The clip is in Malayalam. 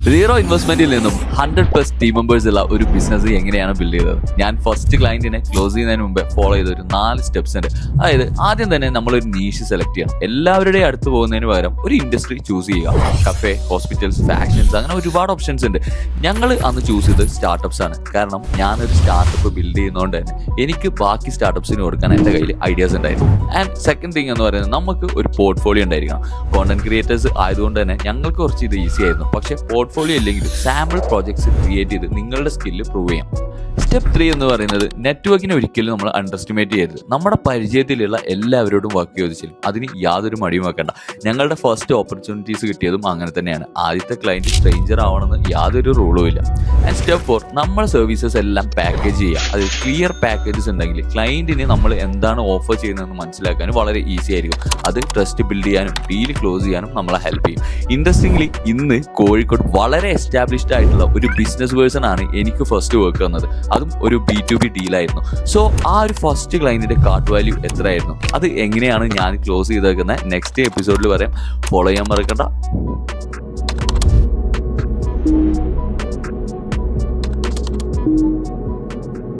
സീറോ ഇൻവെസ്റ്റ്മെന്റിൽ നിന്നും 100+ ടീം മെമ്പേഴ്സ് ഉള്ള ഒരു ബിസിനസ് എങ്ങനെയാണ് ബിൽഡ് ചെയ്തത്? ഞാൻ ഫസ്റ്റ് ക്ലയന്റിനെ ക്ലോസ് ചെയ്യുന്നതിന് മുമ്പ് ഫോളോ ചെയ്ത ഒരു 4 സ്റ്റെപ്സ് ഉണ്ട്. അതായത് ആദ്യം തന്നെ നമ്മളൊരു നീഷ് സെലക്ട് ചെയ്യണം. എല്ലാവരുടെയും അടുത്ത് പോകുന്നതിന് പകരം ഒരു ഇൻഡസ്ട്രി ചൂസ് ചെയ്യുക. കഫേ, ഹോസ്പിറ്റൽസ്, ഫാഷൻസ്, അങ്ങനെ ഒരുപാട് ഓപ്ഷൻസ് ഉണ്ട്. ഞങ്ങൾ അന്ന് ചൂസ് ചെയ്തത് സ്റ്റാർട്ടപ്സ് ആണ്. കാരണം ഞാനൊരു സ്റ്റാർട്ടപ്പ് ബിൽഡ് ചെയ്യുന്നതുകൊണ്ട് തന്നെ എനിക്ക് ബാക്കി സ്റ്റാർട്ടപ്സിന് കൊടുക്കാൻ എൻ്റെ കയ്യിൽ ഐഡിയാസ് ഉണ്ടായിരുന്നു. ആൻഡ് സെക്കൻഡ് തിങ് എന്ന് പറയുന്നത് നമുക്ക് ഒരു പോർട്ട്ഫോളിയോ ഉണ്ടായിരിക്കണം. കോണ്ടന്റ് ക്രിയേറ്റേഴ്സ് ആയതുകൊണ്ട് തന്നെ ഞങ്ങൾക്ക് കുറച്ച് ഇത് ഈസി ആയിരുന്നു. പക്ഷേ പോർട്ട്ഫോളിയോ ഇല്ലെങ്കിലും സാമ്പിൾ പ്രോജക്ട്സ് ക്രിയേറ്റ് ചെയ്ത് നിങ്ങളുടെ സ്കില്ല് പ്രൂവ് ചെയ്യാം. സ്റ്റെപ്പ് 3 എന്ന് പറയുന്നത് നെറ്റ്വർക്കിനെ ഒരിക്കലും നമ്മൾ അണ്ടർ എസ്റ്റിമേറ്റ് ചെയ്യരുത്. നമ്മുടെ പരിചയത്തിലുള്ള എല്ലാവരോടും വർക്ക് ചോദിച്ചാലും അതിന് യാതൊരു മടിയും വെക്കണ്ട. ഞങ്ങളുടെ ഫസ്റ്റ് ഓപ്പർച്യൂണിറ്റീസ് കിട്ടിയതും അങ്ങനെ തന്നെയാണ്. ആദ്യത്തെ ക്ലയൻറ്റ് സ്ട്രേഞ്ചർ ആവണമെന്ന് യാതൊരു റൂളും ഇല്ല. ആൻഡ് സ്റ്റെപ്പ് 4, നമ്മുടെ സർവീസസ് എല്ലാം പാക്കേജ് ചെയ്യുക. അത് ക്ലിയർ പാക്കേജസ് ഉണ്ടെങ്കിൽ ക്ലയൻറ്റിന് നമ്മൾ എന്താണ് ഓഫർ ചെയ്യുന്നതെന്ന് മനസ്സിലാക്കാനും വളരെ ഈസി ആയിരിക്കും. അത് ട്രസ്റ്റ് ബിൽഡ് ചെയ്യാനും ഡീൽ ക്ലോസ് ചെയ്യാനും നമ്മളെ ഹെൽപ്പ് ചെയ്യും. ഇൻട്രസ്റ്റിംഗ്ലി ഇന്ന് കോഴിക്കോട് വളരെ എസ്റ്റാബ്ലിഷ്ഡ് ആയിട്ടുള്ള ഒരു ബിസിനസ് പേഴ്സൺ ആണ് എനിക്ക് ഫസ്റ്റ് വർക്ക് തന്നത്. അതും ഒരു B2B ഡീലായിരുന്നു. സോ ആ ഒരു ഫസ്റ്റ് ക്ലയൻറ്റിന്റെ കാർട്ട് വാല്യൂ എത്രയായിരുന്നു, അത് എങ്ങനെയാണ് ഞാൻ ക്ലോസ് ചെയ്തേക്കുന്നത് നെക്സ്റ്റ് എപ്പിസോഡിൽ പറയാം. ഫോളോ ചെയ്യാൻ മറക്കണ്ട.